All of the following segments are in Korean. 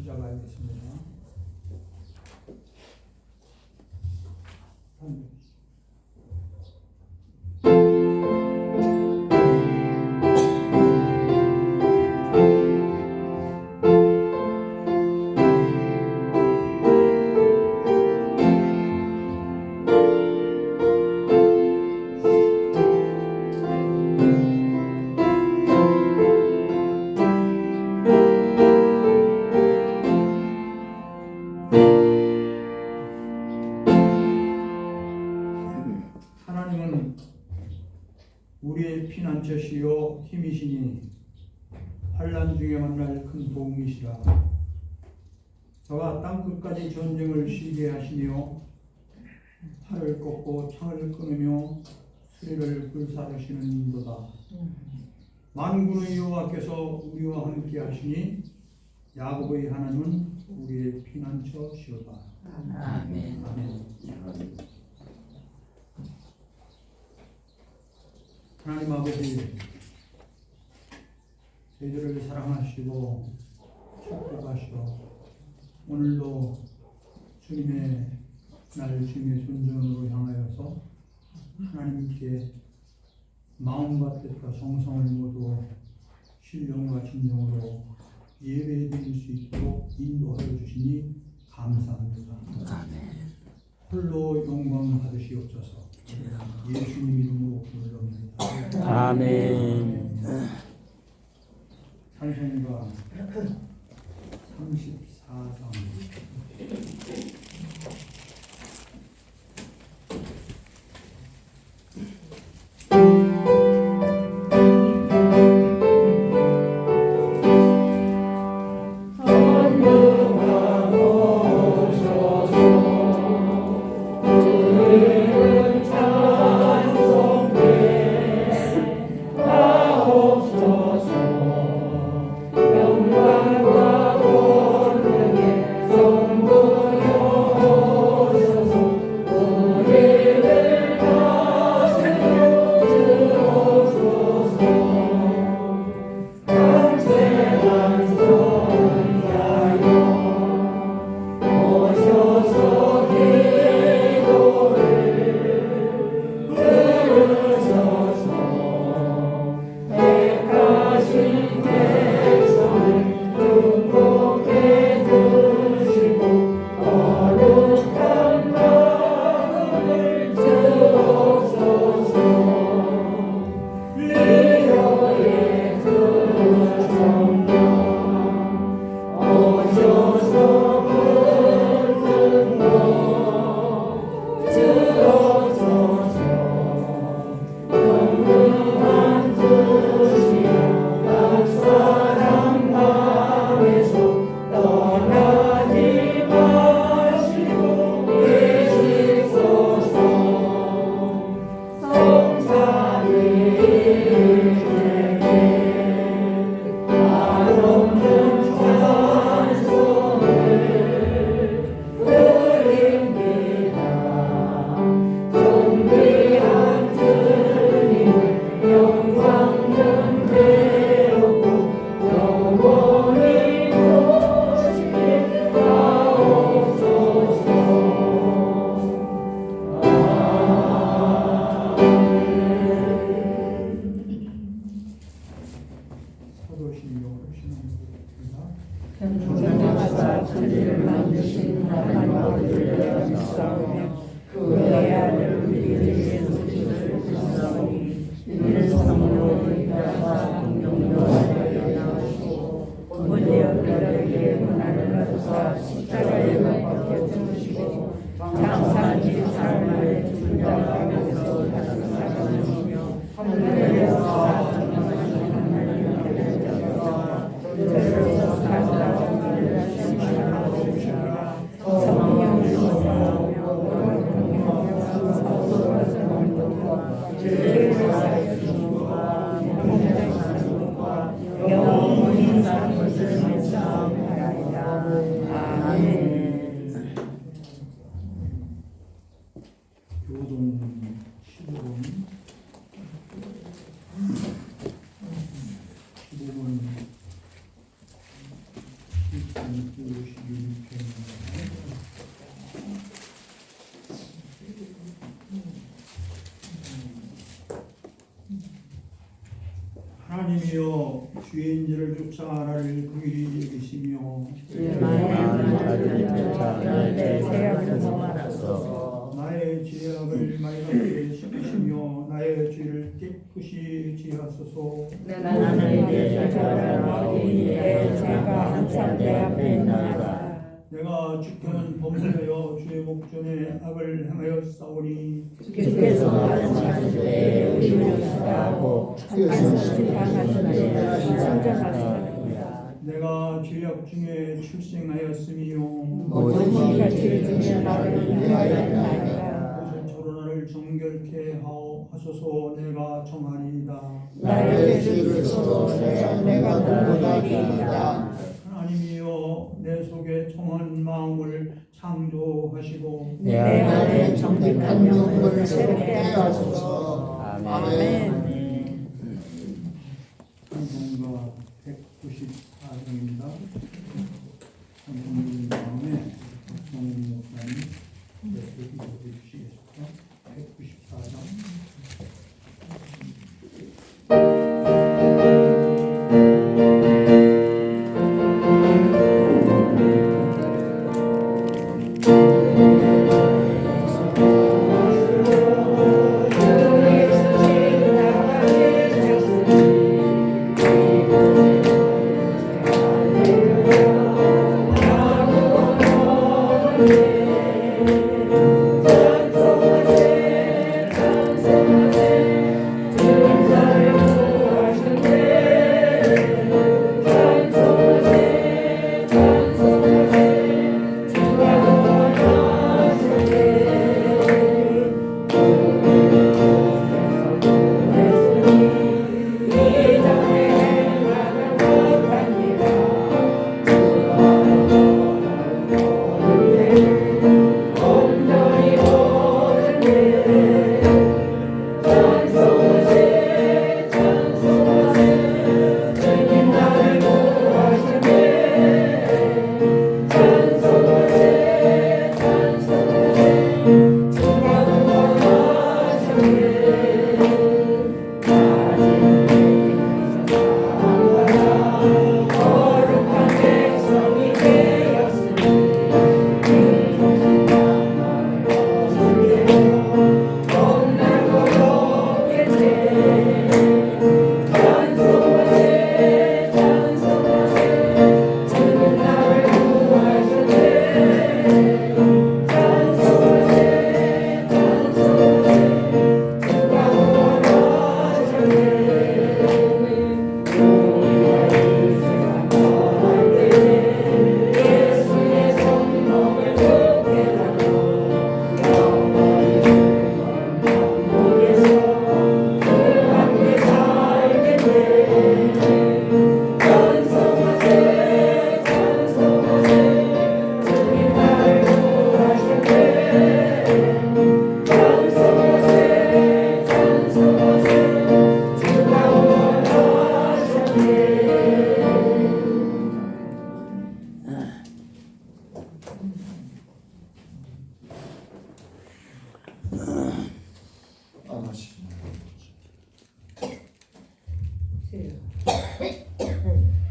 시작하겠습니다. 하나님은 우리의 피난처시요 힘이시니 환난 중에 만날 큰 도움이시라. 저가 땅끝까지 전쟁을 쉬게 하시며 팔을 꺾고 창을 끊으며 수리를 불사르시는 인도다. 만군의 여호와께서 우리와 함께 하시니 야곱의 하나님은 우리의 피난처시로다. 아멘. 아멘. 하나님 아버지, 저희들을 사랑하시고 축복하시고 오늘도 주님의 날 주님의 존전으로 향하여서 하나님께 마음과 뜻과 정성을 모두 신령과 진정으로 예배해 드릴 수 있도록 인도하여 주시니 감사합니다. 아멘. 홀로 영광 받으시옵소서. 예수님 이름으로 부르옵나이다. 아멘. 찬송가 34장. 전능하사 천지를 만드신 하나님 아버지를 믿사오며 그 외의 아들 우리 예수 그리스도를 믿사오니 이는 성령으로 인하사 공동으로 하여 나오시고 본디오 빌라도에게 고난을 받으사 십자가에 못 박혀 죽으시고 장사한 사흘 만에 죽은 자 가운데서 다시 살아나시며 하늘에서 사정하신 하나님 아버지 자가 저들에서 살다 교동 15분 156편입니다. 하나님이여 주의 인지를 쫓아 나를 그 일이 여기시며 많은 자들을 쫓아 내 생각을 말하소서. 나의 죄악을 많이 갖게 씻으시며 나의 죄를 깨끗이 지하소서. 나는 내 죄를 어디에 제가 항상 내 앞에 있나이다. 내가 주께는 범죄하여 주의 목전에 악을 행하여 싸우니 주께서 말씀하실 때 우리는 사하고 하나님 방하시되 선전하시나이다. 내가 죄악 중에 출생하였으며 모든 이가 죄 중에 나를 위하였나이다. 그것으로 나를 정결케 하소서. 내가 정하리이다. 나의 죄를 지어 내가 돌아가리이다. 하나님이여 내 속에 정한 마음을 창조하시고 내 안에 정직한 영혼을 새롭게 하소서. 아멘. 찬송가 194장입니다. 찬송가 다음에 정훈 목사님 읽어 주시겠습니까? 194장.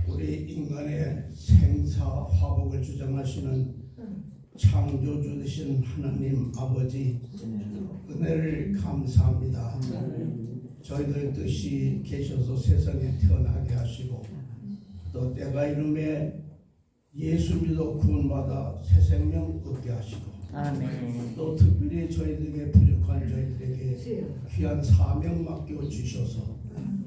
우리 인간의 생사 화복을 주장하시는 창조주 되신 하나님 아버지 은혜를 감사합니다. 저희들 뜻이 계셔서 세상에 태어나게 하시고 또 때가 이름에 예수 믿어 구원받아 새 생명 얻게 하시고 아멘. 또 특별히 저희들에게 부족한 저희들에게 귀한 사명 맡겨 주셔서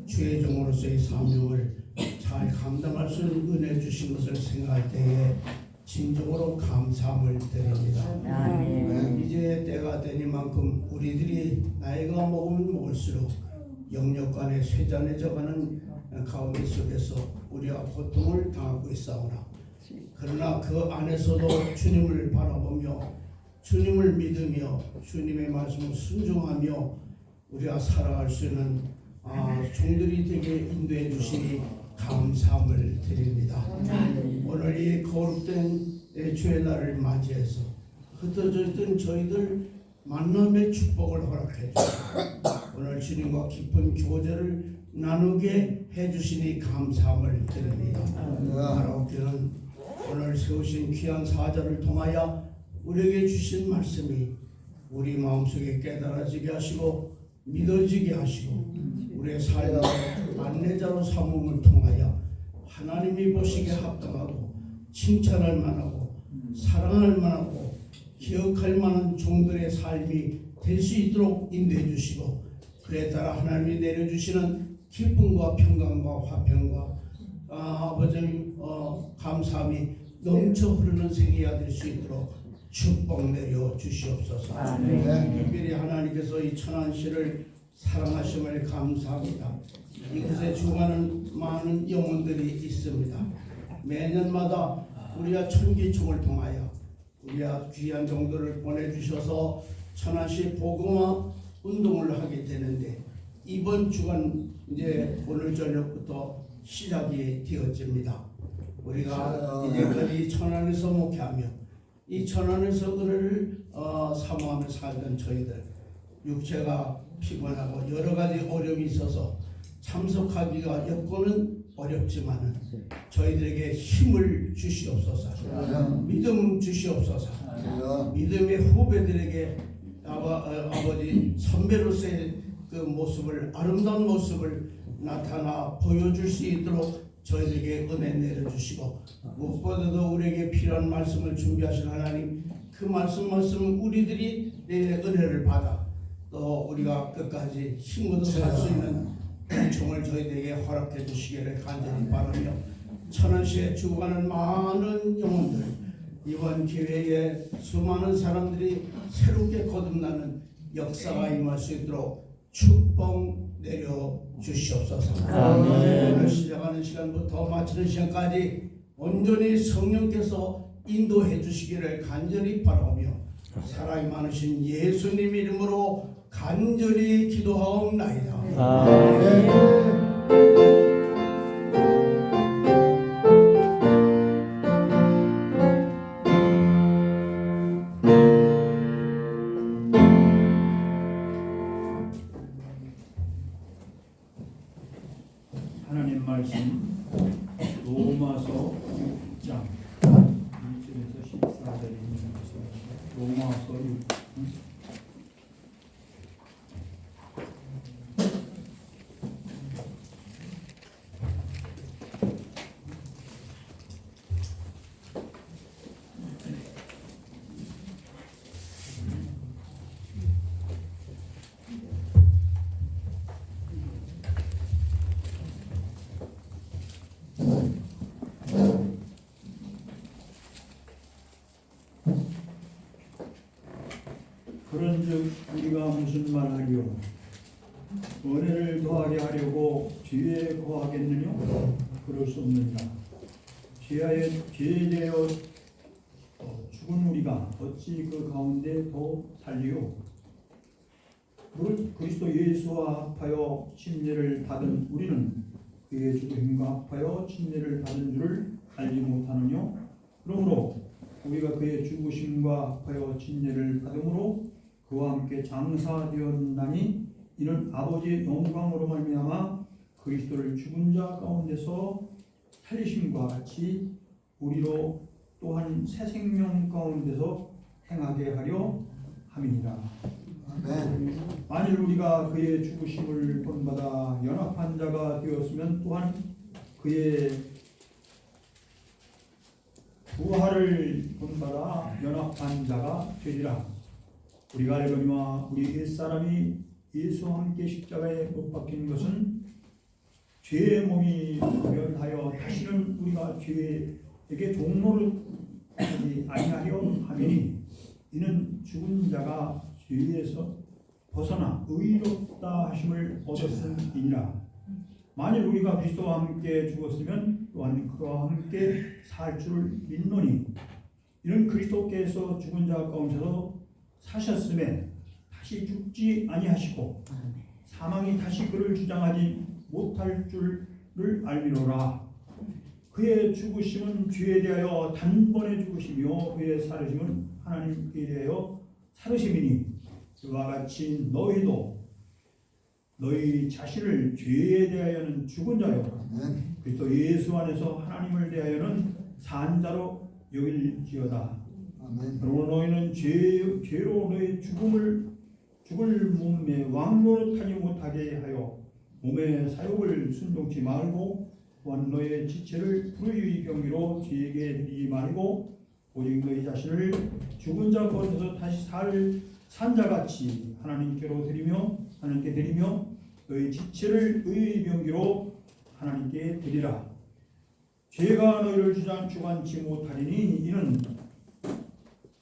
주의 종으로서의 사명을 잘 감당할 수 있는 은혜 주신 것을 생각할 때에 진정으로 감사함을 드립니다. 아멘. 이제 때가 되니만큼 우리들이 나이가 먹으면 먹을수록 영역간에 쇠잔해져가는 가운데 속에서 우리가 고통을 당하고 있사오나 그러나 그 안에서도 주님을 바라보며 주님을 믿으며 주님의 말씀을 순종하며 우리가 살아갈 수 있는 종들이 되게 인도해 주시니 감사함을 드립니다. 오늘 이 거룩된 주의 날을 맞이해서 흩어져 있던 저희들 만남의 축복을 허락해 주시고 오늘 주님과 깊은 교제를 나누게 해주시니 감사함을 드립니다. 하나님께는 오늘 세우신 귀한 사자를 통하여 우리에게 주신 말씀이 우리 마음속에 깨달아지게 하시고 믿어지게 하시고 우리의 삶의 안내자로 삼음을 통하여 하나님이 보시기에 합당하고 칭찬할 만하고 사랑할 만하고 기억할 만한 종들의 삶이 될 수 있도록 인도해 주시고 그에 따라 하나님이 내려주시는 기쁨과 평강과 화평과 아버지 감사함이 넘쳐 흐르는 생애가 될 수 있도록 축복 내려 주시옵소서. 특별히 하나님께서 이 천안시를 사랑하심을 감사합니다. 이곳에 죽어가는 많은 영혼들이 있습니다. 매년마다 우리가 천기총을 통하여 우리가 귀한 종들을 보내주셔서 천안시 복음화 운동을 하게 되는데 이번 주간 이제 오늘 저녁부터 시작이 되어집니다. 우리가 이제까지 천안에서 목회하며 이 천안에서 그를 사모하며 살던 저희들 육체가 피곤하고 여러 가지 어려움이 있어서 참석하기가 여건은 어렵지만은 저희들에게 힘을 주시옵소서. 믿음 주시옵소서. 믿음의 후배들에게 아버지 선배로서의 그 모습을 아름다운 모습을 나타나 보여줄 수 있도록 저희들에게 은혜 내려주시고 무엇보다도 우리에게 필요한 말씀을 준비하신 하나님 그 말씀은 우리들이 내 은혜를 받아 또 우리가 끝까지 힘으로 살 수 있는 종을 저희들에게 허락해 주시기를 간절히 바라며 천안시에 죽어가는 많은 영혼들 이번 기회에 수많은 사람들이 새롭게 거듭나는 역사가 임할 수 있도록 축복 내려 주시옵소서. 오늘 시작하는 시간부터 마치는 시간까지 온전히 성령께서 인도해 주시기를 간절히 바라며 사랑이 많으신 예수님 이름으로 간절히 기도하옵나이다. 하나님 말씀 로마서 6장 1절에서 14절에 있는 것을 로마서 6장 그런즉 우리가 무슨 말하리요? 은혜를 더하게 하려고 죄에 거하겠느냐? 그럴 수 없느니라. 죄에 대하여 죽은 우리가 어찌 그 가운데 더 살리요? 무릇 그리스도 예수와 합하여 침례를 받은 우리는 그의 죽으심과 합하여 침례를 받은 줄을 알지 못하느냐? 그러므로 우리가 그의 죽으심과 합하여 침례를 받음으로 그와 함께 장사되었나니 이는 아버지의 영광으로 말미암아 그리스도를 죽은 자 가운데서 살리심과 같이 우리로 또한 새 생명 가운데서 행하게 하려 함이니라. 만일 우리가 그의 죽으심을 본받아 연합한 자가 되었으면 또한 그의 부활을 본받아 연합한 자가 되리라. 우리가 알거니와 우리 옛사람이 예수와 함께 십자가에 못 박힌 것은 죄의 몸이 멸하여 다시는 우리가 죄에게 종로를 하지 아니하려 함이니 이는 죽은 자가 죄에서 벗어나 의롭다 하심을 얻었음이니라. 만일 우리가 그리스도와 함께 죽었으면 또한 그와 함께 살 줄을 믿노니 이는 그리스도께서 죽은 자 가운데서 사셨음에 다시 죽지 아니하시고 사망이 다시 그를 주장하지 못할 줄을 알미노라. 그의 죽으심은 죄에 대하여 단번에 죽으시며 그의 살으심은 하나님께 대하여 살으심이니 그와 같이 너희도 너희 자신을 죄에 대하여는 죽은 자요 그리스도 예수 안에서 하나님을 대하여는 산 자로 여길지어다. 그러므로 너희는 죄로 너희 죽을 몸에 왕노릇하지 못하게 하여 몸의 사욕을 순종치 말고 또한 너희의 지체를 불의의 경기로 죄에게 드리지 말고 오직 너희 자신을 죽은 자 가운데서 다시 산 자같이 하나님께 드리며 너희 지체를 의의 병기로 하나님께 드리라. 죄가 너희를 주관치 못하리니 이는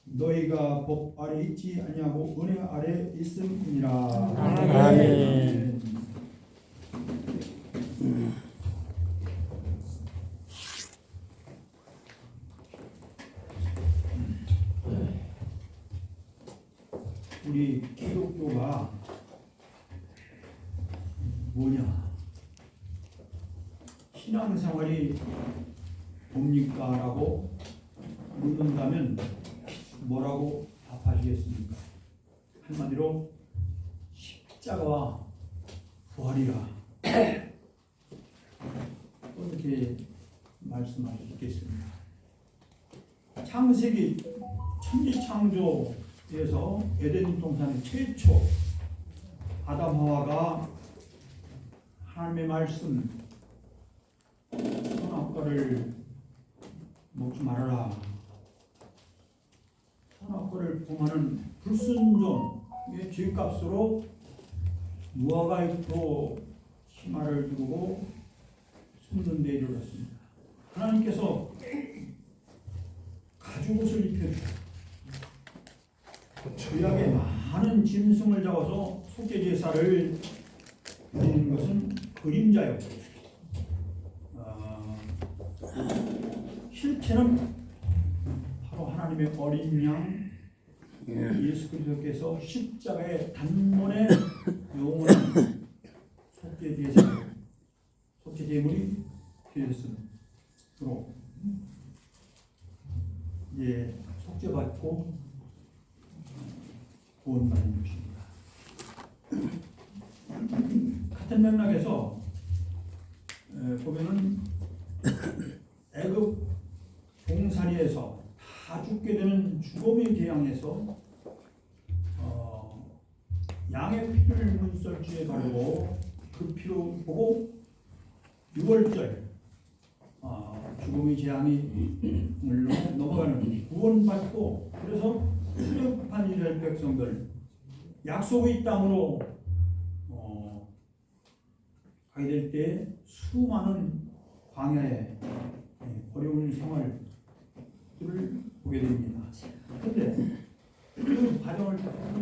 너희가 법 아래 있지 아니하고 은혜 아래 있음이니라. 아멘. 우리 기독교가 뭐냐? 신앙생활이 뭡니까? 라고 묻는다면 뭐라고 답하시겠습니까? 한마디로 십자가와 부활이라 이렇게 말씀하시겠습니다. 창세기 천지창조에서 에덴 동산의 최초 아담 하와가 하나님의 말씀 선악과를 먹지 말아라. 선악과를 범하는 불순종의 죄값으로 무화과 잎으로 치마를 두르고 숨는 데 이르렀습니다. 하나님께서 가죽옷을 입혀주고 죄악에 많은 짐승을 잡아서 속죄 제사를 드리는 것은 그림자였고 실체는 바로 하나님의 어린 양 예수 그리스도께서 십자가에 단번에 영원한 속죄 제사, 속죄 제물이 되었으므로 이제 속죄받고 구원받는 것입니다. 같은 맥락에서 보면은 애굽 동산리에서 다 죽게 되는 죽음의 재앙에서 양의 피를 문설주에 바르고 그 피로 보고 6월절 죽음의 재앙이 넘어가는 구원받고 그래서 출애굽한 이스라엘 백성들 약속의 땅으로 가게 될 때 수많은 광야의 어려운 생활을 보게 됩니다. 그런데 그 과정을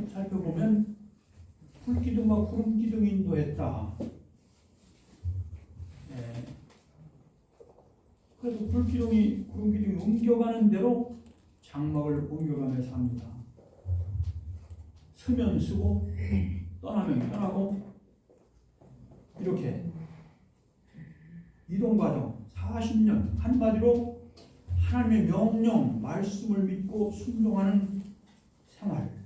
살펴보면 불기둥과 구름기둥이 인도했다. 그래서 불기둥이 구름기둥이 옮겨가는 대로 장막을 옮겨가며 삽니다. 서면 쓰고 떠나면 떠나고 이렇게 이동 과정 40년 한마디로 하나님의 명령 말씀을 믿고 순종하는 생활.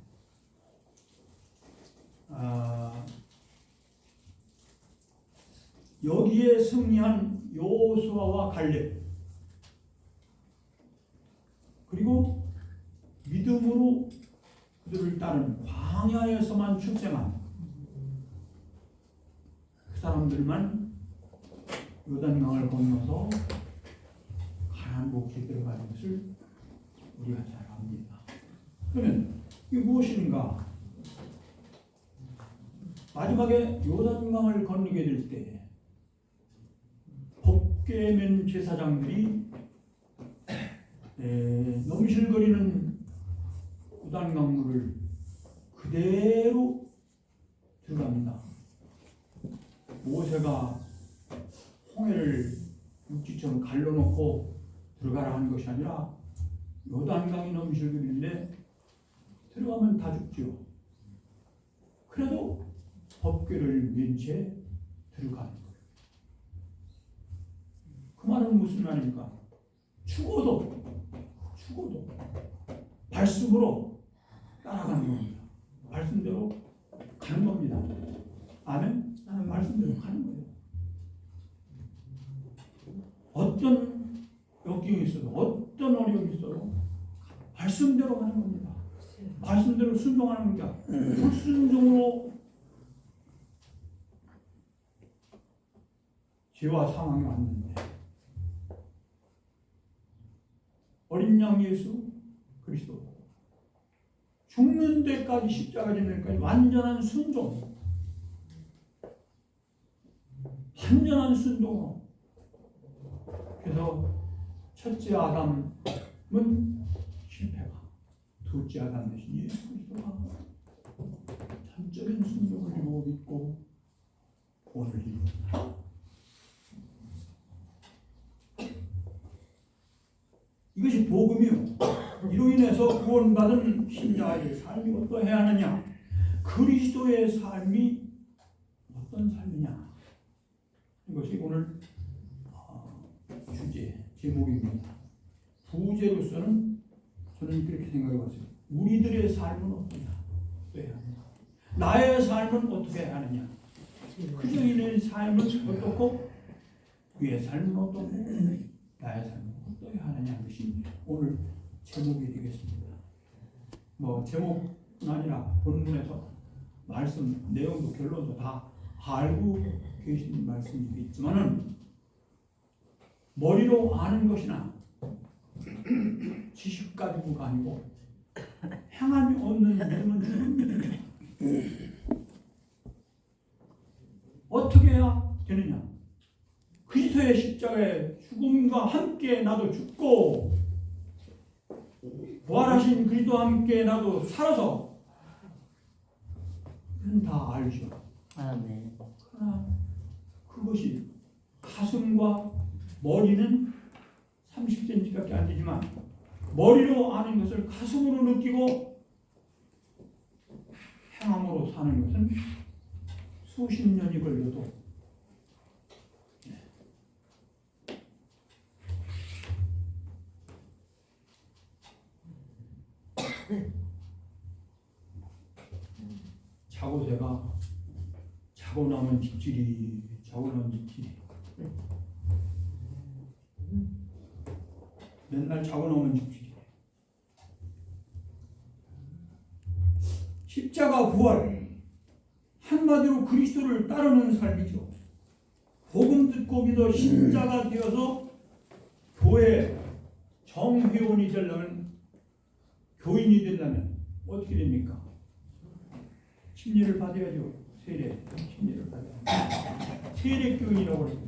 여기에 승리한 여호수아와 갈렙 그리고 믿음으로 그들을 따른 광야에서만 출생한 그 사람들만 요단강을 건너서 가나안 복지에 들어가는 것을 우리가 잘 압니다. 그러면 이게 무엇인가? 마지막에 요단강을 건너게 될 때 법궤 맨 제사장들이 넘실거리는 요단강물을 그대로 들어갑니다. 모세가 홍해를 육지처럼 갈라놓고 들어가라 하는 것이 아니라 요단강이 넘실거리는데 들어가면 다 죽죠. 그래도 법궤를 맨 채 들어가는 거예요. 그 말은 무슨 말입니까? 죽어도 말씀으로 따라가는 겁니다. 말씀대로 가는 겁니다. 아멘? 말씀대로 가는 거예요. 어떤 역경이 있어도 어떤 어려움이 있어도 말씀대로 가는 겁니다. 말씀대로 순종하는 겁니다. 불순종으로 죄와 상황이 왔는데 어린 양 예수 그리스도 죽는 데까지 십자가 지는 데까지 완전한 순종으로 그래서 첫째 아담은 실패가, 둘째 아담 대신 예수 그리스도가 전적인 순종을 이루고 믿고 오늘 이루었다. 이것이 복음이요. 이로 인해서 구원받은 신자의 삶이 어떠해야 하느냐? 그리스도의 삶이 어떤 삶이냐? 이것이 오늘 주제, 제목입니다. 부제로서는 저는 그렇게 생각해 봤어요. 우리들의 삶은 어떠해야 하느냐? 나의 삶은 어떻게 해야 하느냐? 그저인의 삶은 어떻고 그의 삶은 어떻고 나의 삶은 어떻게 하느냐 것이 오늘 제목이 되겠습니다. 뭐 제목은 아니라 본문에서 말씀 내용도 결론도 다 알고 계신 말씀이겠지만은 머리로 아는 것이나 지식 가지고가 아니고 행함이 없는 믿음은 죽음입니다. 어떻게 해야 되느냐? 그리스도의 십자가의 죽음과 함께 나도 죽고 부활하신 그리스도와 함께 나도 살아서 그건 다 알죠. 아멘. 그러나 그것이 가슴과 머리는 30cm밖에 안 되지만 머리로 아는 것을 가슴으로 느끼고 행함으로 사는 것은 수십 년이 걸려도 자고 나면 집질이 맨날 자고 나면 집질이 십자가 부활 한마디로 그리스도를 따르는 삶이죠. 복음 듣고 믿어 신자가 되어서 교회 정회원이 되려면 교인이 되려면 어떻게 됩니까? 침례를 받아야죠. 세례 침례를 받아야 세례 교인이라고 그래요.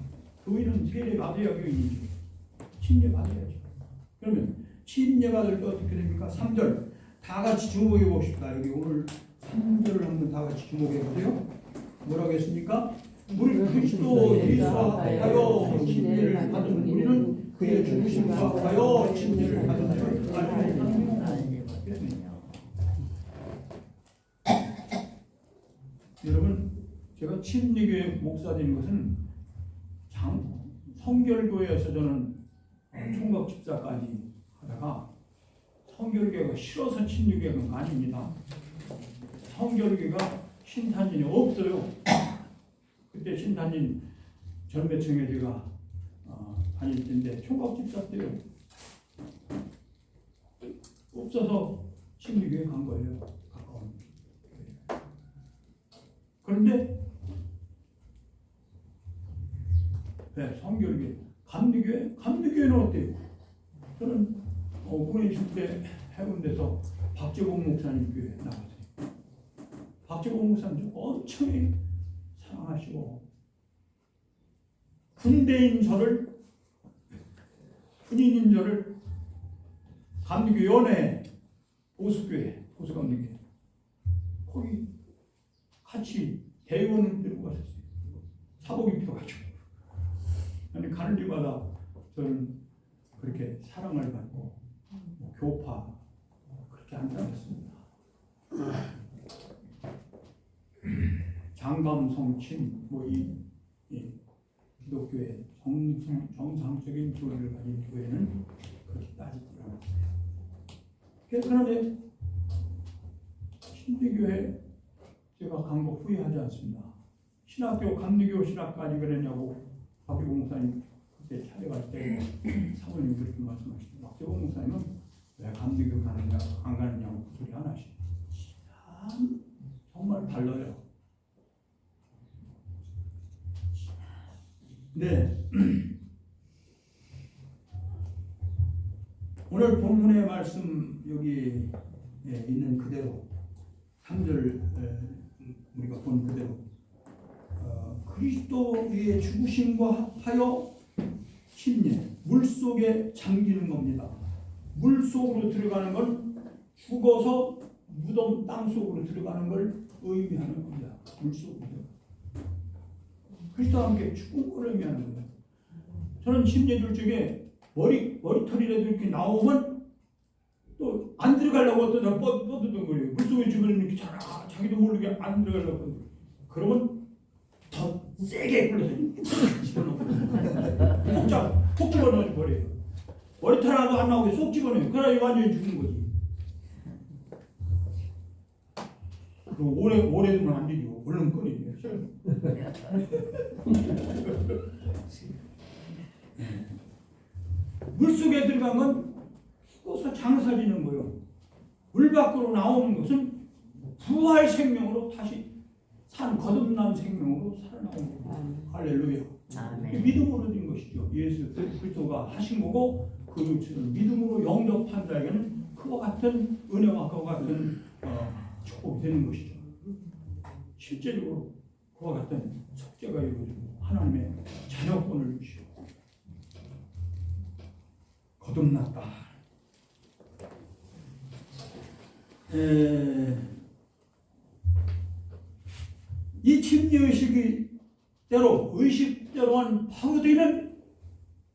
교인은 세례 받아야 교인이죠. 침례 받아야죠. 그러면 침례 받을 때 어떻게 됩니까? 3절 다 같이 주목해 봅시다. 여기 오늘 3절을 한번 다 같이 주목해 보세요. 뭐라고 했습니까? 우리 그리스도 예수와 하여 침례를 받은 우리는 그의 죽으심과 하여 침례를 받은 줄 알고 여러분, 제가 침례교회 목사 된 것은 성결교회에서 저는 총각 집사까지 하다가 성결교회가 싫어서 침례교회가 아닙니다. 성결교회가 신탄진이 없어요. 그때 신탄진 전매청에 제가 다닐 때인데 총각 집사 때요. 없어서 침례교회 간 거예요. 가까운. 그런데 네, 성결교회, 감리교회는 어때요? 저는 군에 있을 때 해운대에서 박재공 목사님 교회 나갔어요. 박재공 목사님 엄청 사랑하시고 군인인 저를 감리교회 연회 보수감리교회 거기 같이 대의원을 들고 갔었어요. 사복 입혀가지고. 아니 가는 데마다 저는 그렇게 사랑을 받고 교파 그렇게 안 다녔습니다. 장감 성친 기독교의 정상적인 교리를 가진 교회는 그렇게 따지지 않았어요. 그런데 신대교회 제가 간 거 후회하지 않습니다. 신학교 감리교 신학까지 그랬냐고 박재봉 목사님 그때 찾아갈 때 사모님 그렇게 말씀하시고 박재봉 목사님은 왜 감리교 가느냐 안 가느냐고 그 소리 안 하시고 참 정말 달라요. 네. 오늘 본문의 말씀 여기 있는 그대로 3절 우리가 본 그대로 그리스도의 죽으심과 합하여 침례 물속에 잠기는 겁니다. 물속으로 들어가는 건 죽어서 무덤 땅속으로 들어가는 걸 의미하는 겁니다. 물속으로 그리스도와 함께 죽은 걸 의미하는 거예요. 저는 침례들 중에 머리털이라도 이렇게 나오면 또 안 들어가려고 어떤 뻗어던 거예요. 물속에 죽으면 이렇게 자기도 모르게 안 들어가려고 그러면 더 세게 굴려서 집어넣고 푹 집어넣어 버려요. 머리털 하나도 안 나오게 쏙 집어넣어요. 그래야 완전히 죽는 거지. 그리고 오래 두면 안 되죠. 얼른 꺼내줘요. 물속에 들어간 건 죽어서 장사지는 거예요. 물 밖으로 나오는 것은 부활 생명으로 다시 거듭난 생명으로 살아나온 거예요. 할렐루야. 믿음으로 된 것이죠. 예수 그리스도가 하신 거고 그 것을 믿음으로 영접한 자에게는 그와 같은 은혜와 그와 같은 축복이 되는 것이죠. 실제로 그와 같은 속죄가 이루어지고 하나님의 자녀권을 주시고 거듭났다. 이 의식대로만 파괴되면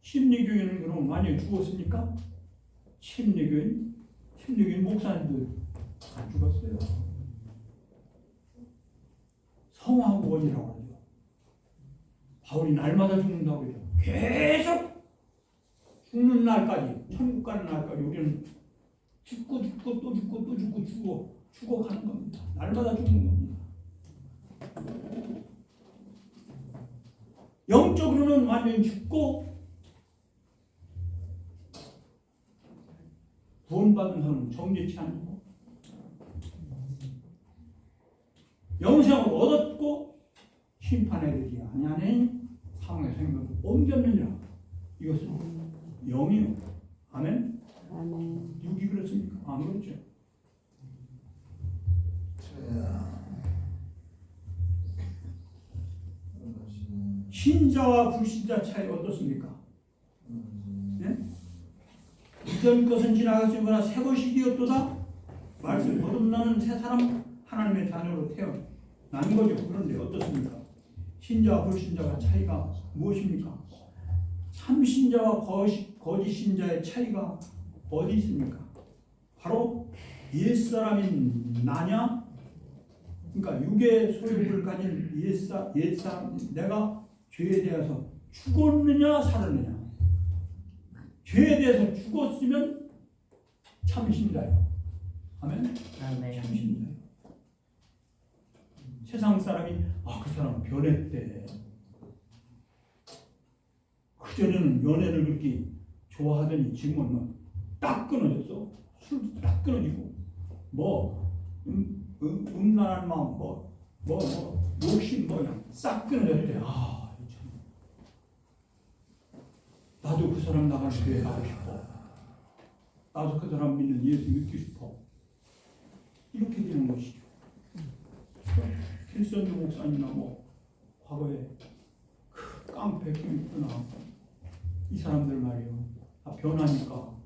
침례교회는 그럼 많이 죽었습니까? 침례교회 목사님들 안 죽었어요. 성화구원이라고 하죠. 바울이 날마다 죽는다고 그러죠. 계속 죽는 날까지, 천국 가는 날까지 우리는 죽고 또 죽어가는 겁니다. 날마다 죽는 겁니다. 영적으로는 완전히 죽고 구원받은 사람은 정죄치 않고 영생을 얻었고 심판에 되지 아니하니 상의 생명을 옮겼느니라. 이것은 영이요. 아멘. 육이 그렇습니까? 안 그렇죠. 신자와 불신자 차이 어떻습니까? 네? 이전 것은 지나갔으므나 새 것이 되었도다. 말씀 거듭나는 새 사람 하나님의 자녀로 태어난 거죠. 그런데 어떻습니까? 신자와 불신자가 차이가 무엇입니까? 참신자와 거짓 신자의 차이가 어디 있습니까? 바로 옛사람인 나냐? 그러니까 육의 소욕을 가진 옛사람, 내가 죄에 대해서 죽었느냐 살았느냐. 죄에 대해서 죽었으면 참신자예요. 아멘? 참신자예요. 세상 사람이 그 사람 변했대. 그전에는 연애를 그렇게 좋아하더니 지금은 딱 끊어졌어. 술도 딱 끊어지고 음란한 마음 욕심 그냥 싹 끊어졌대. 나도 그 사람 나가는 교회 가고 싶어. 나도 그 사람 믿는 예수 믿고 싶어. 이렇게 되는 것이죠. 길선주 목사님이나 과거에 그 깡패 있구나. 이 사람들 말이에요. 변하니까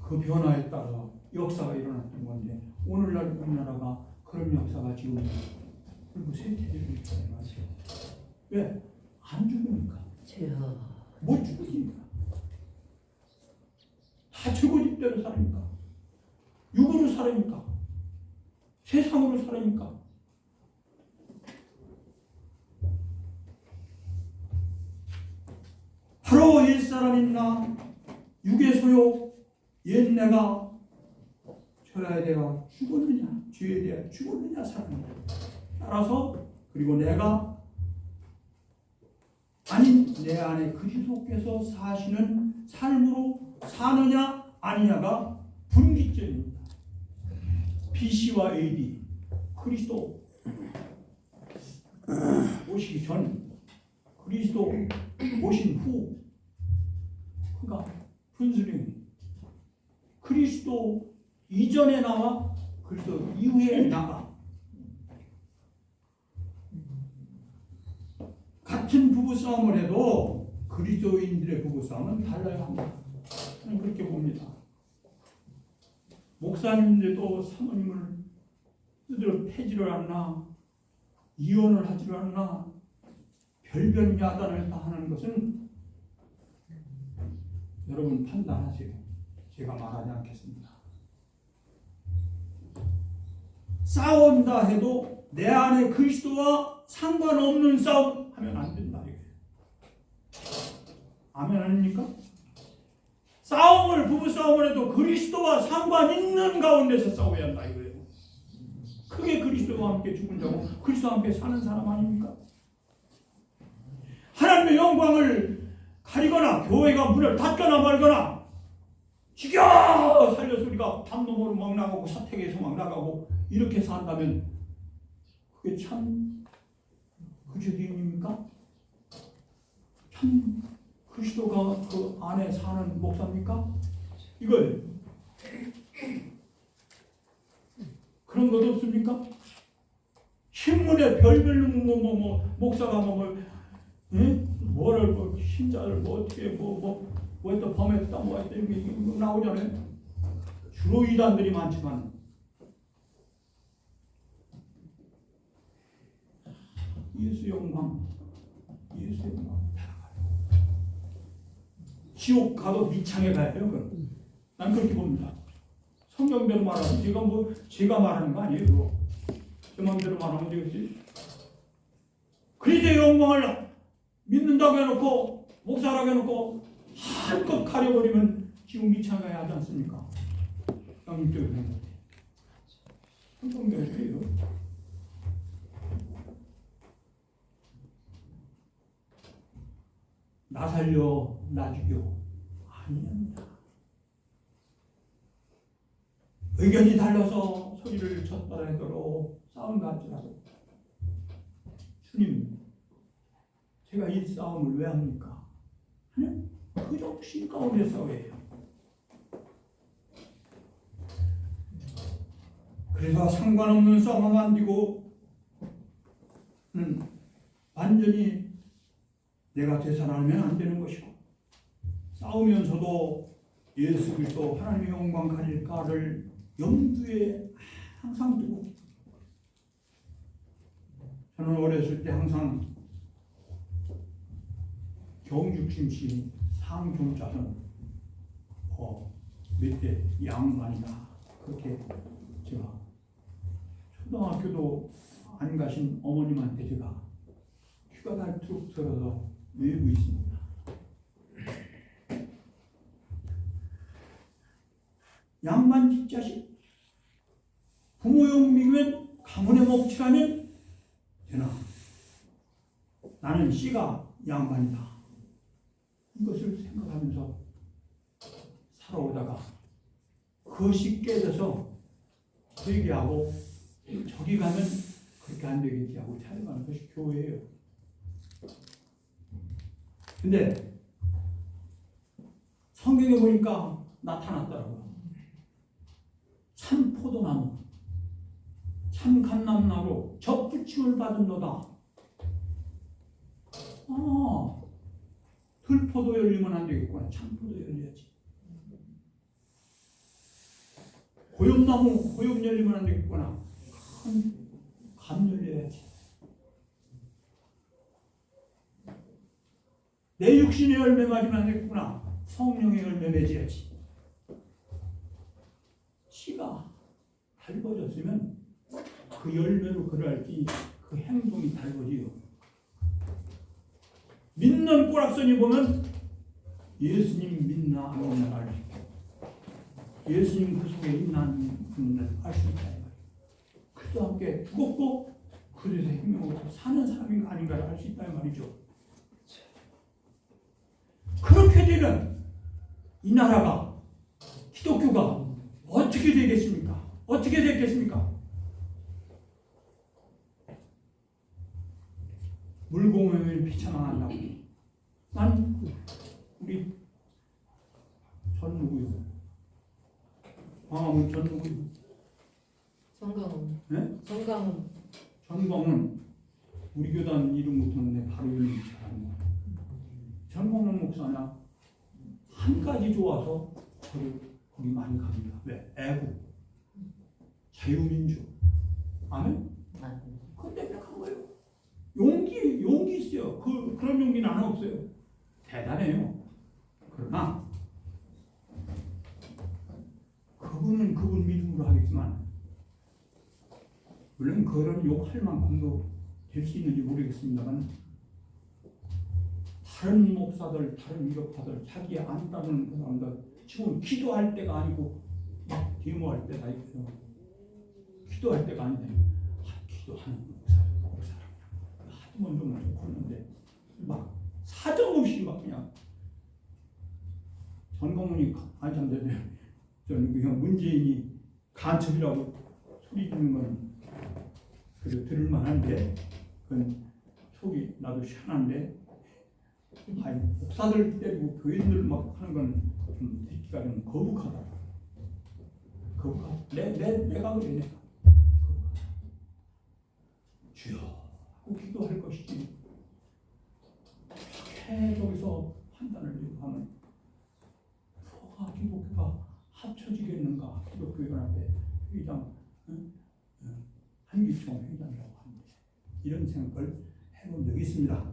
그 변화에 따라 역사가 일어났던 건데 오늘날 우리나라가 그런 역사가 지금 그리고 쇠퇴되고 있다는 말이에요. 왜? 안 죽으니까. 못 죽으니까. 다 저고집대로 살으니까. 육으로 살으니까. 세상으로 살으니까. 나로 옛사람 있나 육의 소욕 옛 내가 철야에 대하 죽었느냐 죄에 대하 죽었느냐 살았느냐 따라서 그리고 내가 아닌 내 안에 그리스도께서 사시는 삶으로 사느냐 아니냐가 분기점입니다. BC와 AD 그리스도 오시기 전 그리스도 오신 후 그가 분수령 그리스도 이전에 나와 그리스도 이후에 나가 같은 부부싸움을 해도 그리스도인들의 부부싸움은 달라야 합니다. 저는 그렇게 봅니다. 목사님들도 사모님을 스스로 폐지를 않나 이혼을 하지를 않나 별변 야단을 다 하는 것은 여러분 판단하세요. 제가 말하지 않겠습니다. 싸운다 해도 내 안에 그리스도와 상관없는 싸움 하면 안 된다 이거예요. 아멘 아닙니까? 싸움을 부부싸움을 해도 그리스도와 상관 있는 가운데서 싸워야 한다 이거예요. 그게 그리스도와 함께 죽은 자고 그리스도와 함께 사는 사람 아닙니까? 하나님의 영광을 가리거나 교회가 문을 닫거나 말거나 죽여 살려 소리가 담론으로 막 나가고 사택에서 막 나가고 이렇게 산다면 그게 참 그리스도인입니까? 참 그리스도가 그 안에 사는 목사입니까? 이거예요. 그런 것 없습니까? 신문에 별별로 목사가 뭐를 신자를 어떻게 했다 범했다 뭐 했다 이렇게 나오잖아요. 주로 이단들이 많지만 예수 영광 지옥 가도 미창에 가야 돼요. 그럼 난 그렇게 봅니다. 성경대로 말하면 제가 말하는 거 아니에요. 그거. 제 마음대로 말하면 되겠지. 그리스도의 영광을 믿는다고 해놓고 목사라고 해놓고 한껏 가려버리면 지금 미창에 가야 하지 않습니까? 영적으로 생각해. 성경대로 해요. 나 살려 나 죽여 아닙니다. 의견이 달라서 소리를 쳤더라 하더라도 싸움 같지라도 주님 제가 이 싸움을 왜 합니까? 하는 그 정신 가운데 싸워요. 그래서 상관없는 싸움만 안 되고 완전히 내가 되살아나면 안 되는 것이고 싸우면서도 예수 그리스도 하나님의 영광 가릴까를 염두에 항상 두고 저는 어렸을 때 항상 경죽심시 상종자는 몇대 양반이다 그렇게 제가 초등학교도 안 가신 어머님한테 제가 귀가 닳도록 들어서 외우고 있습니다. 양반 뒷자식 부모 욕먹이면 가문의 몫이라면 되나? 나는 씨가 양반이다. 이것을 생각하면서 살아오다가 그것이 깨져서 회개하고 저기 가면 그렇게 안 되겠지 하고 찾아가는 것이 교회예요. 근데 성경에 보니까 나타났더라고요. 참 포도나무, 참 감람나무 접붙임을 받은 너다. 들포도 열리면 안 되겠구나. 참포도 열려야지. 고엽나무 고엽 열리면 안 되겠구나. 감 열려야지. 내 육신의 열매 맞으면 안 되겠구나. 성령의 열매 맺어야지. 씨가 달궈졌으면 그 열매로 그를 알지 그 행동이 달궈지요. 믿는 꼬락선이 보면 예수님 믿나 안 믿나 알 수 있고 예수님 그 속에 있나 안 있나 알 수 있다. 그리스도와 함께 죽었고 그리스도 생명으로 사는 사람인가 아닌가를 알 수 있다 이 말이죠. 그렇게 되면 이 나라가 기독교가 어떻게 되겠습니까? 어떻게 됐겠습니까? 물공을 비참하다고. 난 우리 전 누구요? 광화문 전 누구요? 정강훈. 네? 정강훈. 전광훈 우리 교단 이름 못하는데 바로 이름이 잘하는 거야. 전광훈 목사나 한 가지 좋아서 거기 많이 갑니다. 왜? 애국, 자유민주, 아멘. 그건 완벽한 거예요. 용기 있어요. 그런 용기 나는 없어요. 대단해요. 그러나 그분은 그분 믿음으로 하겠지만 물론 그런 욕할 만큼도 될 수 있는지 모르겠습니다만 다른 목사들, 다른 위력파들 자기 안 따르는 그 사람들 지금 기도할 때가 아니고 막 데모할 때가 있고요. 기도할 때가 아닌데 기도하는 목사랑 하도 좀 그러는데 막 사정없이 막 그냥 전광훈이 안참되네. 저는 그냥 문재인이 간첩이라고 소리 지르는 건 그래도 들을 만한데 그건 속이 나도 시원한데 아니 목사들 때리고 교인들 막 하는 건 좀 듣기가 좀 거북하다. 내가 그래 내가 주여 하고 기도할 것이지 그렇게 저기서 판단을 하면 뭐가 기독교가 합쳐지겠는가. 기독교연합회 회장 한기총 회장이라고 하는데 이런 생각을 해본 적이 있습니다.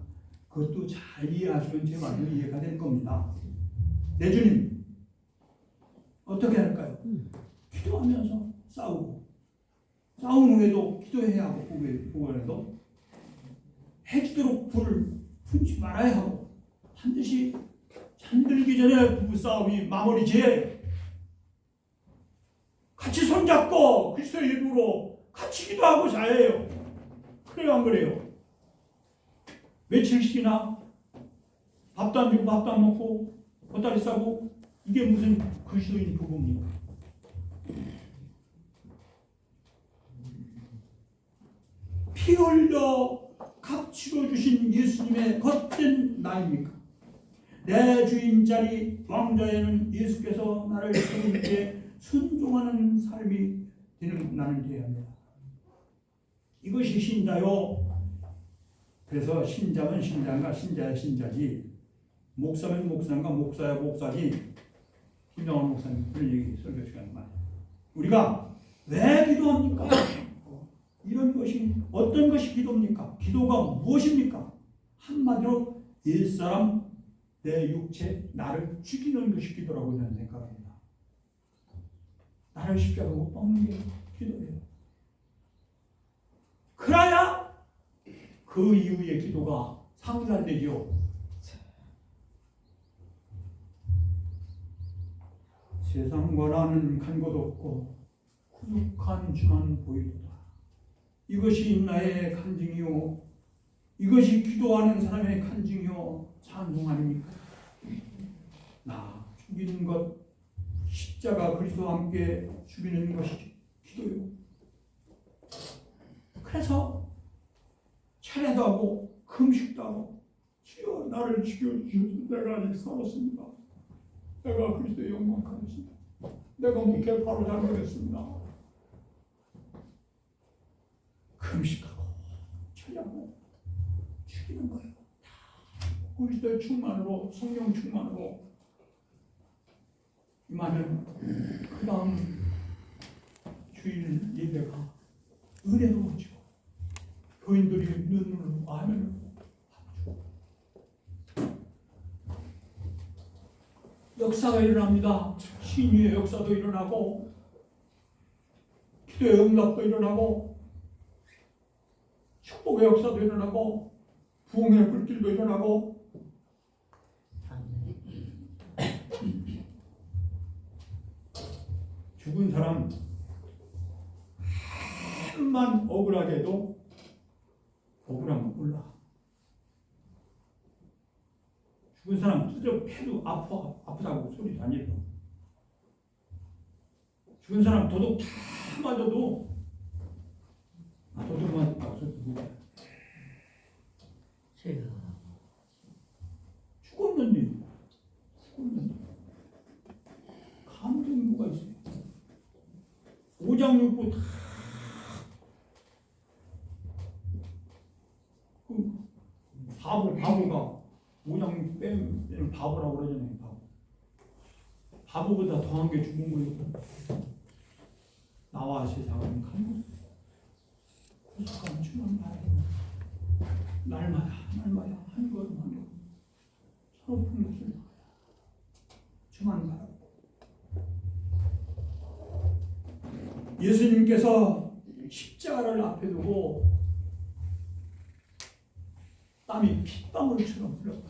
그것도 잘 이해하시면 제 말도 이해가 될 겁니다. 내 주님 어떻게 할까요? 기도하면서 싸우고 싸운 후에도 기도해야 하고 보고해도 해지도록 불을 품지 말아야 하고 반드시 잠들기 전에 부부싸움이 마무리지에 같이 손잡고 그리스도의 이름으로 같이 기도하고 자야 해요. 그래요 안 그래요? 며칠씩이나 밥도 안 주고 밥도 안 먹고 보따리 싸고 이게 무슨 그리스도인 부부입니까? 피 흘려 값치러 주신 예수님의 헛된 나입니까? 내 주인 자리 왕좌에는 예수께서 나를 주인께 순종하는 삶이 되는 나는 되어야 합니다. 이것이 신자요. 그래서 신자면 신자인가 신자야 신자지 목사면 목사인가 목사야 목사지. 김정환 목사님 그런 얘기 설교 시간만 우리가 왜 기도합니까? 이런 것이 어떤 것이 기도입니까? 기도가 무엇입니까? 한마디로 옛사람 내 육체 나를 죽이는 것이 기도라고 저는 생각합니다. 나를 십자가로 못 박는 게 기도예요. 그래야 그 이후의 기도가 상달되죠. 세상과 나는 간 곳 없고 구속한 주만 보이도다. 이것이 나의 간증이요 이것이 기도하는 사람의 간증이요 찬송 아닙니까? 나 죽이는 것 십자가 그리스도와 함께 죽이는 것이 기도요. 그래서 차례도 하고 금식도 하고 주여 나를 죽여주셔서 내가 아직 살았습니다. 내가 그리스도의 영광하겠습니다. 내가 목회 바로 잘못했습니다. 금식하고 철야하고 죽이는 거예요. 그리스도의 충만으로 성령 충만으로 임하면 그 다음 주일 예배가 은혜로워지고 교인들이 눈으로 아멘을 역사가 일어납니다. 신유의 역사도 일어나고 기도의 응답도 일어나고 축복의 역사도 일어나고 부흥의 불길도 일어나고 죽은 사람 한만 억울하게 해도 억울한 거 몰라. 죽은 사람 두드려 패도 아프다고 소리 안 질러. 죽은 사람 도둑 다 맞아도 도둑 맞았다고 소리 못 해. 죽었는데 감정이 뭐가 있어요? 오장육부 다 바보가 오장육부 빼면 바보라고 그러잖아요. 바보보다 더한 게 죽은 거예요. 나와 세상은 가면 고속한 주만 말해. 날마다 한 걸음 한 걸음 서로 풍요를 나가야 주만 바라고. 예수님께서 십자가를 앞에 두고 땀이 핏방울처럼 흘렀다.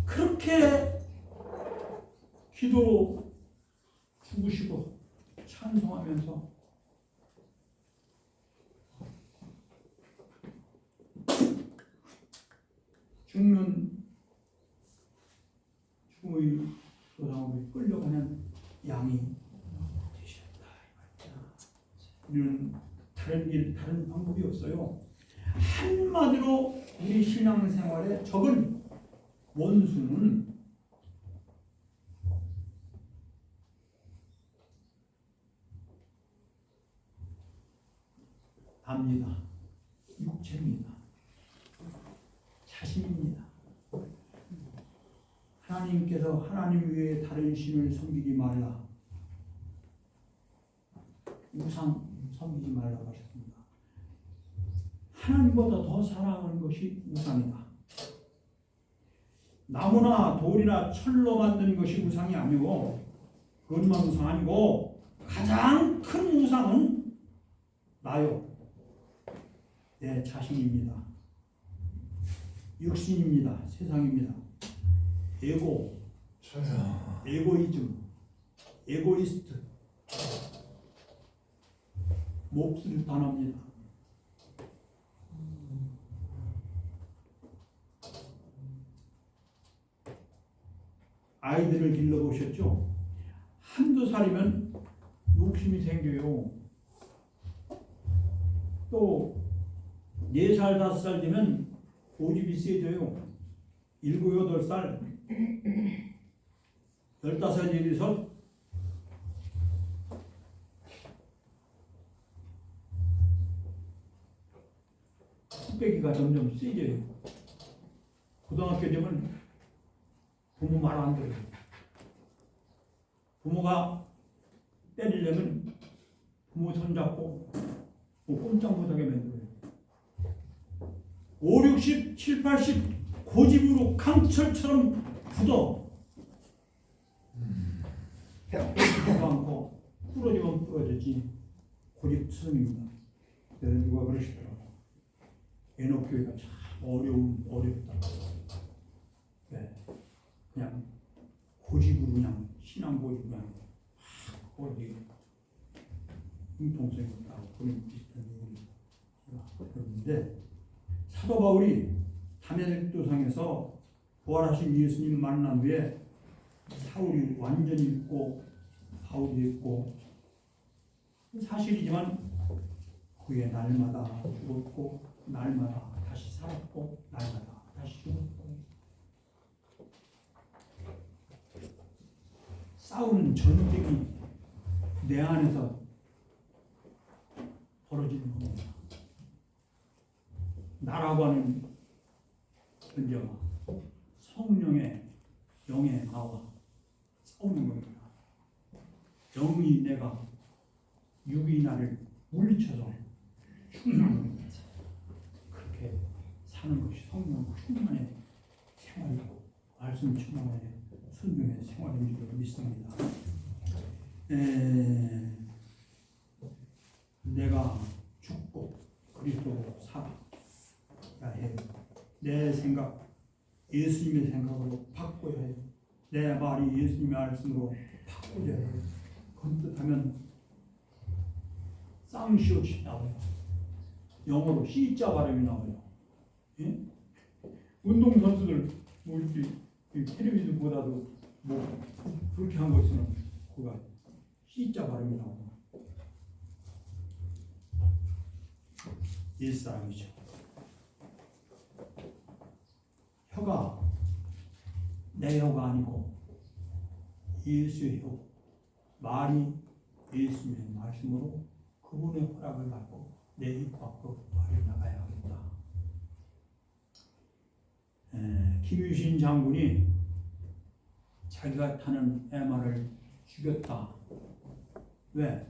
그렇게 기도 죽으시고 찬송하면서 죽음의 도상으로 끌려가는 양이 되셨다. 우리는 다른 방법이 없어요. 한마디로 우리 신앙생활에 적은 원수는 압니다. 육체입니다. 자신입니다. 하나님께서 하나님 외에 다른 신을 섬기지 말라. 우상 섬기지 말라고 하셨습니다. 하나님보다 더 사랑하는 것이 우상이다. 나무나 돌이나 철로 만든 것이 우상이 아니고 그것만 우상 아니고 가장 큰 우상은 나요. 내 자신입니다. 육신입니다. 세상입니다. 에고이즘, 에고이스트, 몹쓸 단어입니다. 아이들을 길러보셨죠? 한두 살이면 욕심이 생겨요. 또 4살, 5살 되면 고집이 세져요. 7, 8살, 15살 되서 뚝배기가 점점 세져요. 고등학교 되면 부모 말 안 들어요. 부모가 때리려면 부모 손잡고 꼼짝 못하게 만들어요. 5, 60, 7, 80 고집으로 강철처럼 굳어. 배고프지도 않고 부러지면 부러졌지. 고집스럽습니다. 그래서 누가 그러시더라고. 애놓기가 참 어렵다. 네. 그냥 고집으로 그냥 신앙 고집으로 그냥 어디 융통성이 없다고 그런 비슷한 얘기를 그러는데 사도 바울이 다메섹도상에서 부활하신 예수님 만난 후에 사울이 완전히 있고 바울이 있고 사실이지만 그의 날마다 죽었고 날마다 다시 살았고 날마다 다시 죽었고 싸우는 전쟁이 내 안에서 벌어지는 겁니다. 나라고 하는 존재와 성령의 영의 나와 싸우는 겁니다. 영이 내가 육이 나를 물리쳐서 충만한 겁니다. 그렇게 사는 것이 성령 충만의 생활이고 말씀 충만의 순종의 생활인 줄 믿습니다. 내가 죽고 그리스도로 살아야 해요. 내 생각 예수님의 생각으로 바꿔야 해요. 내 말이 예수님의 말씀으로 소재를 검뜻하면 쌍시옷이 나와요. 영어로 C자 발음이 나와요. 예? 운동선수들 뭐 이렇게 텔레비전보다도 뭐 그렇게 한 것은 그가 C자 발음이 나와요. 옛사람이죠. 혀가 내 혀가 아니고 예수의 혀, 말이 예수님의 말씀으로 그분의 허락을 받고 내 입 밖으로 말을 나가야 하겠다. 김유신 장군이 자기가 타는 MR을 죽였다. 왜?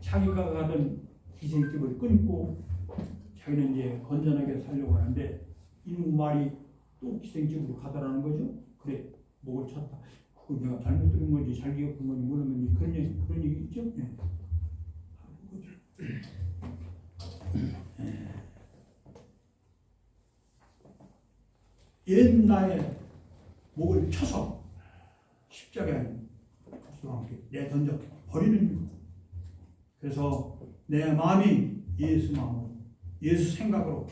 자기가 가던 기생집을 끊고 자기는 이제 건전하게 살려고 하는데 이놈 말이 또 기생집으로 가더라는 거죠. 그래, 목을 쳤다. 그거 내가 잘못 들은 건지 잘 기억한 건지 모르는 건지 그런 얘기 있죠. 네. 옛날에 목을 쳐서 십자가에 함께 내던져 버리는 거. 그래서 내 마음이 예수 마음으로, 예수 생각으로,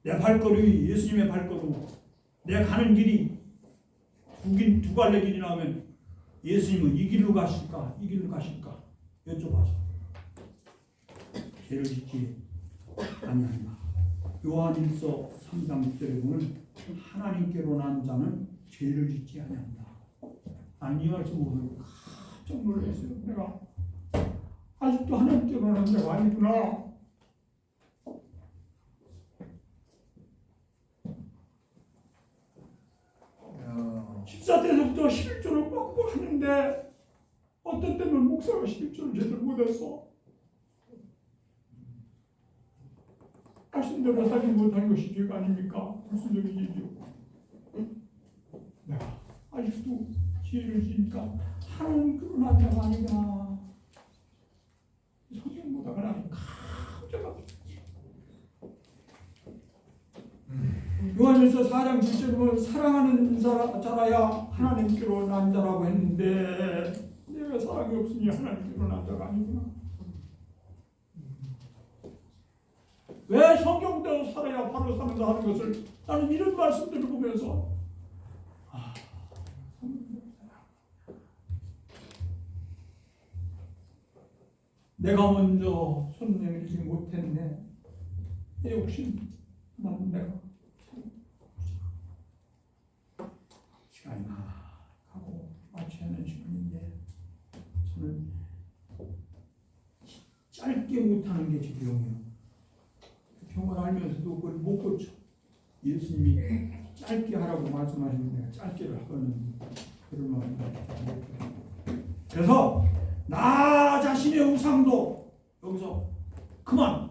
내 발걸음이 예수님의 발걸음으로, 내 가는 길이 두 갈래 길이 나오면 예수님은 이 길로 가실까, 이 길로 가실까 여쭤봐서 죄를 짓지 아니하리라. 요한일서 3장 6절에 보면 하나님께로 난 자는 죄를 짓지 아니한다. 난 이 말씀 보고 깜짝 놀랐어요. 내가 아직도 하나님께로 난 자가 아니구나. 야. 14대부터 11조를 꽉꽉 하는데 어떤 때는 목사가 11조를 제대로 못했어. 말씀대로 살지 못한 것이 죄가 아닙니까? 무슨 얘기죠? 내가 아직도 죄를 지니까 하나님 그런 자가 아니구나. 성경 보다가 나는 깜짝 놀랐어. 요한일서 4장 7절에 보면 사랑하는 자라야 하나님께로 난 자라고 했는데 내가 사랑이 없으니 하나님께로 난 자가 아니구나. 왜 성경대로 살아야 바로 산다 하는 것을 나는 이런 말씀들을 보면서 내가 먼저 손 내밀지 못했네. 내 욕심 난 내가 시간이 가고 마치 하는 시간인데 저는 짧게 못하는 게 제 병이에요. 병을 알면서도 그걸 못 고쳐. 예수님이 짧게 하라고 말씀하시는데 내가 짧게를 하거든. 그런 말을 그래서 나 자신의 우상도 여기서 그만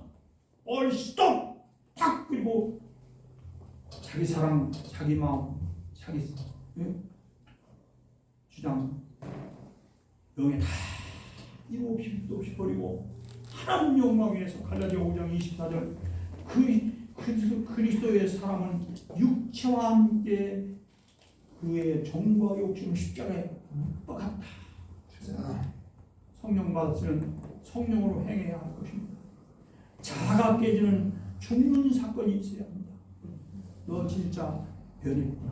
스톱 탁. 그리고 자기 사랑, 자기 마음, 자기 주장 명예 다 이유 없이 도 없이 버리고 하나님 영광 위해서 갈라디아 5장 24절 그리스도의 사람은 육체와 함께 그의 정과 욕심을 십자가에 못 박았다. 성령 받았으면 성령으로 행해야 할 것입니다. 자아가 깨지는 죽는 사건이 있어야 합니다. 너 진짜 변했구나.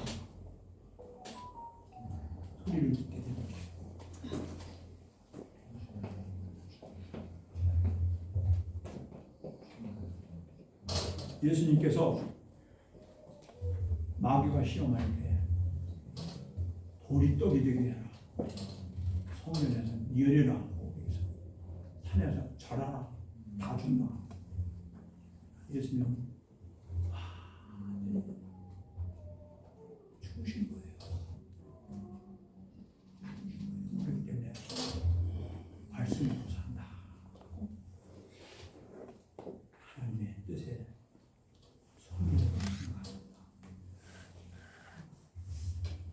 소리를 듣게 됩니다. 예수님께서 마귀가 시험할 때 돌이 떡이 되게 해라. 성전에서 열애라. 산에서 절하라. 다 준다. 예수님은 죽으신 거예요. 그렇기 때문에 말씀으로 산다. 하나님의 뜻에 손길을 받습니다.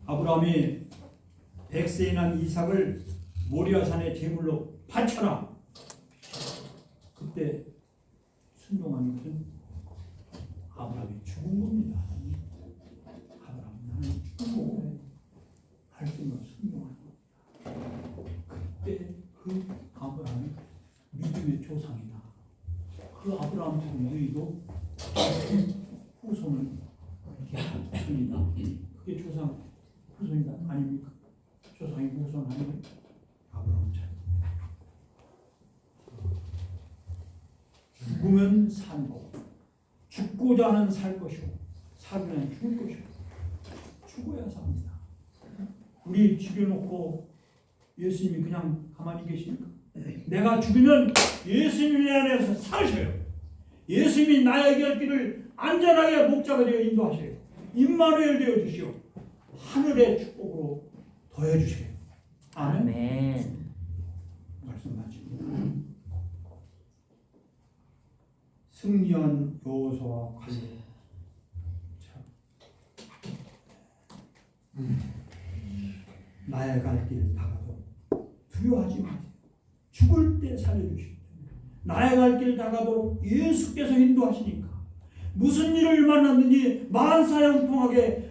아브라함이 100세에 난 이삭을 모리아산의 제물로 바쳐라. 그때 순종한 것은 아브라함이 죽은 겁니다. 아브라함 나는 죽은 거고 말씀으로 순종하는 겁니다. 그 아브라함이 믿음의 조상이다. 그 아브라함처럼 너희도 후손을 이다. 그게 조상 후손이다 아닙니까? 조상이 후손 아니면 아브라함처럼 죽으면 살고 죽고자 하는 살 것이고 살면 죽을 것이고 죽어야 삽니다. 우리 죽여놓고 예수님이 그냥 가만히 계십니까? 내가 죽으면 예수님이 안에서 사셔요. 예수님이 나에게 할 길을 안전하게 목자가 되어 인도하셔요. 임마누엘 되어 주시오. 하늘의 축복으로 더해 주세요. 아멘. 아멘. 말씀 마칩니다. 승리한 여호수아와 갈렙. 나의 갈 길 다가도 두려워하지 마세요. 죽을 때 살려주시기 때문에 나의 갈 길 다가도록 예수께서 인도하시니까 무슨 일을 만났는지 만사형통하게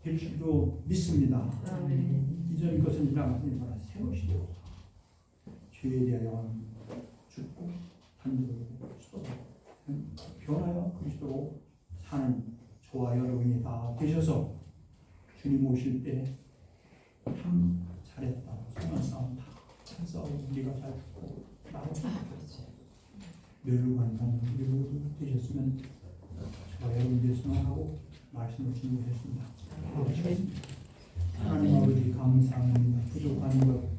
될 줄도 믿습니다. 이전 것은 지나갔으니 바라 새 것이 되어서 죄에 대하여 죽고 단독으로 변하여 그리스도로 사는 저와 여러분이 다 되셔서 주님 오실 때 참 잘했다. 선한 싸움 잘 싸우고 우리가 잘 죽고 나도 멸루관 사는 우리 모두 되셨으면 저와 여러분 되었으면 하고 말씀을 준비했습니다. 하나님 아버지 감사합니다. 부족한 것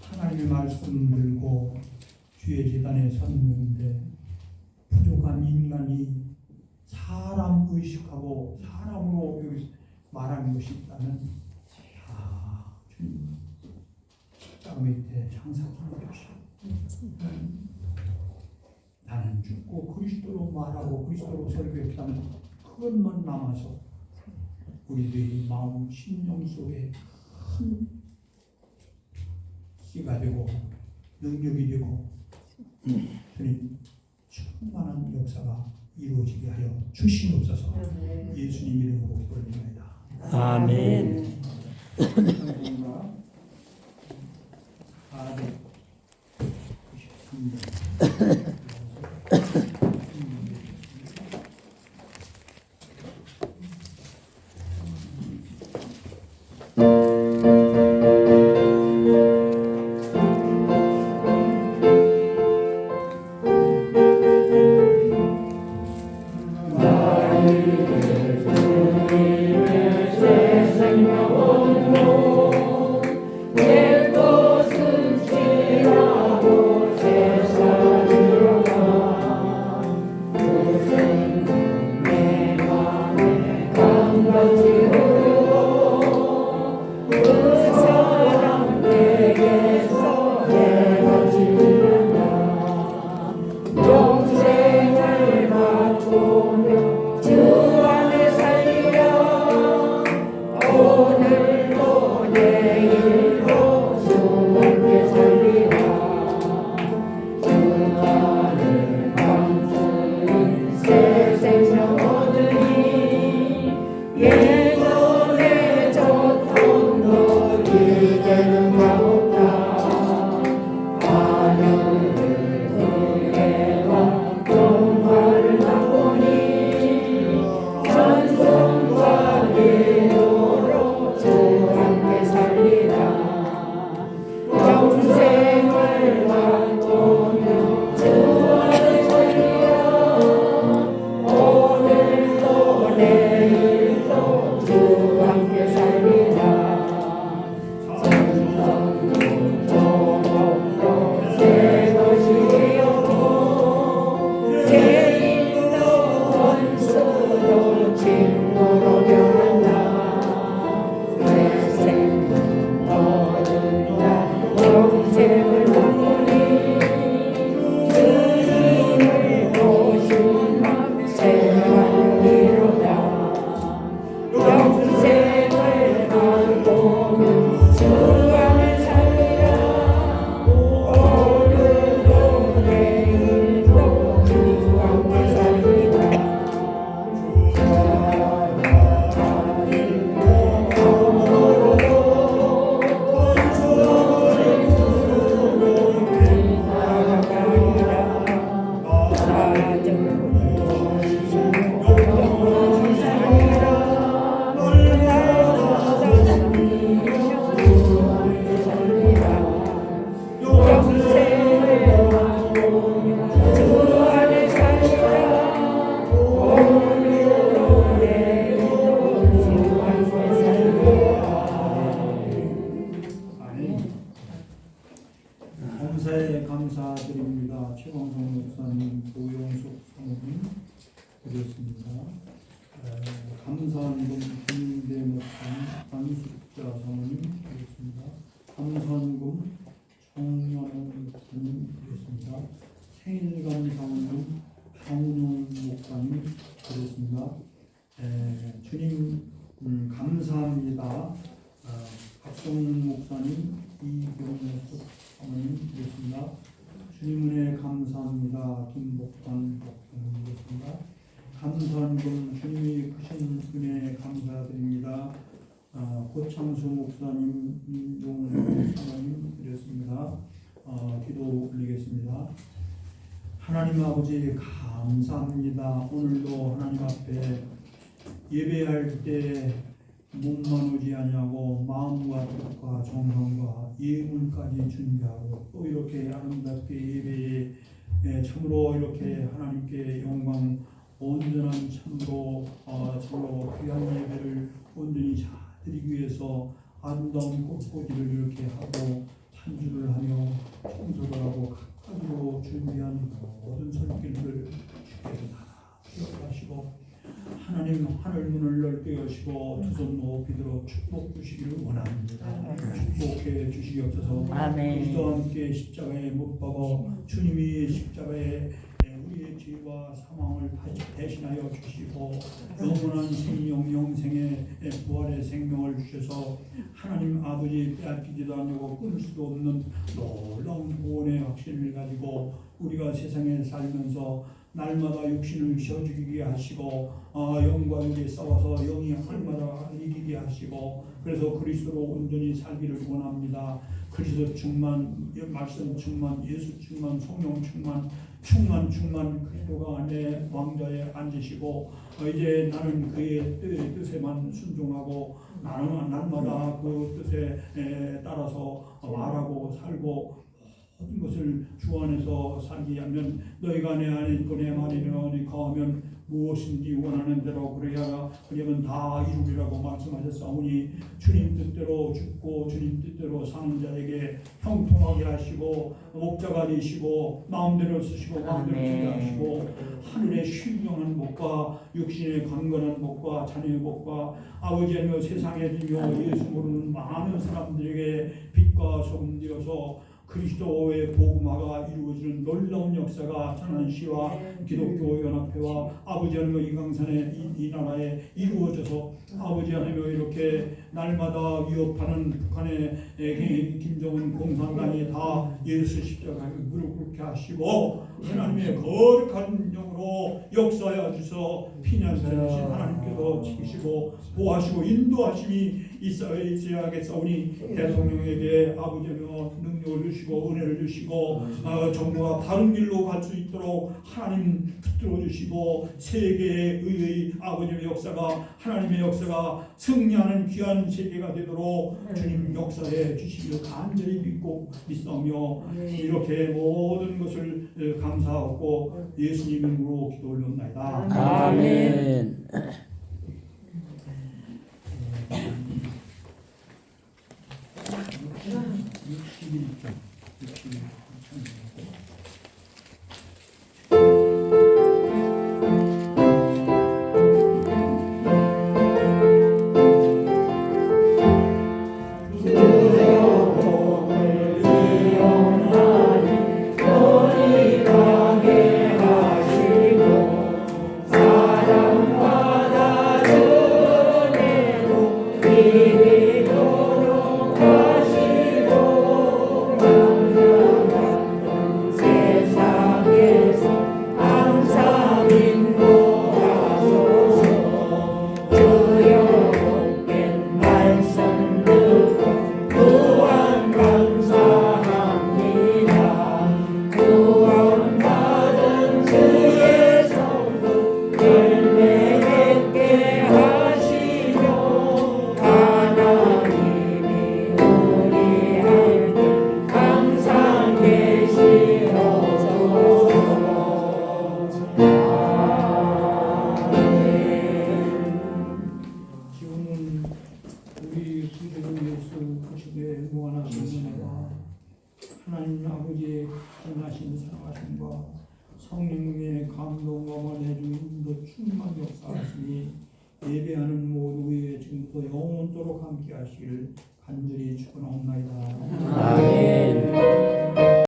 하나님의 말씀 들고 주의 재단에 섰는데 부족한 인간이 사람 의식하고 사람으로 여기 말하는 것이 있다면 주님 십자가 밑에 장사하는 것이 나는 죽고 그리스도로 말하고 그리스도로 설교했다면 그것만 남아서 우리들의 마음 심령 속에 큰 씨가 되고 능력이 되고 주님 충만한 역사가 이루어지게 하여 주시옵소서. 예수님 이름으로 올립니다. 아멘. 성경과 493년 내 것은 지나고 세상 감사에 감사드립니다. 최광성 목사님, 노영숙 사모님 드렸습니다. 감사원금 김대 목사님, 안숙자 사모님 드렸습니다. 감사원금 정연원 목사님 드렸습니다. 생일감사원금 정용 목사님 드렸습니다. 주님 감사합니다. 박성훈 목사님, 이경숙 사모님 드렸습니다. 주님 은혜 감사합니다. 김복관 목사님 드렸습니다. 감사원금 주님이 크신 은혜 감사드립니다. 고창수 목사님, 임종 사모님 드렸습니다. 기도 올리겠습니다. 하나님 아버지 감사합니다. 오늘도 하나님 앞에 예배할 때 몸만 오지 아니하고 마음과 뜻과 정성과 예물까지 준비하고 또 이렇게 아름답게 예배에 참으로 이렇게 하나님께 영광 온전한 참으로 귀한 예배를 온전히 잘 드리기 위해서 아름다운 꽃꽂이를 이렇게 하고 찬주를 하며 청소를 하고 각가지로 준비한 모든 손길들을 주께 다 기억하시고 하나님 하늘 문을 넓게 여시고 두 손 높이 들어 축복 주시기를 원합니다. 축복해 주시옵소서. 그리스도와 함께 십자가에 못 박아 주님이 십자가에 우리의 죄와 사망을 대신하여 주시고 영원한 생명 영생의 부활의 생명을 주셔서 하나님 아버지 빼앗기지도 않고 끊을 수도 없는 놀라운 구원의 확신을 가지고 우리가 세상에 살면서 날마다 육신을 쉬어주기게 하시고 영과 육에 싸워서 영이 날마다 이기게 하시고 그래서 그리스도로 온전히 살기를 원합니다. 그리스도 충만, 말씀 충만, 예수 충만, 성령 충만 그리스도가 내 왕좌에 앉으시고 이제 나는 그의 뜻에만 순종하고 나는 날마다 그 뜻에 따라서 말하고 살고 모든 것을 주 안에서 살게 하면 너희가 내 안에 있고 내 말이 내 안에 거하면 무엇인지 원하는 대로 그러면 다 이루리라고 말씀하셨사오니 주님 뜻대로 죽고 주님 뜻대로 사는 자에게 형통하게 하시고 목자가 되시고 마음대로 쓰시고 마음대로 준비하시고 하늘의 신령한 복과 육신의 강건한 복과 자녀의 복과 아버지 하며 세상에 들며 예수 모르는 많은 사람들에게 빛과 소금 되어서 그리스도의 복음화가 이루어지는 놀라운 역사가 천안시와 기독교 연합회와 아버지 하나님 이강산의 이 나라에 이루어져서 아버지 하나님 이렇게 날마다 위협하는 북한의 김정은 공산당이 다 예수 십자가를 무릎 꿇게 하시고 하나님의 거룩한 영으로 역사하여 주셔서 피난자이신 하나님께서 지키시고 보호하시고 인도하심이 있어야겠사오니 대통령에게 아버지여 능력을 주시고 은혜를 주시고 정부가 바른 길로 갈 수 있도록 하나님 붙들어 주시고 세계의 의의 아버지의 역사가 하나님의 역사가 승리하는 귀한 세계가 되도록 주님 역사해 주시기를 간절히 믿사오며 이렇게 모든 것을 감사하고 예수님 이름으로 기도 올렸나이다. 아멘. 61점. 이리도록 하시고 은혜 감동 엄원해 주 인도 충만 역사하시니 예배하는 모두의 지금부터 영원토록 함께 하시기를 간절히 축원하옵나이다. 아멘.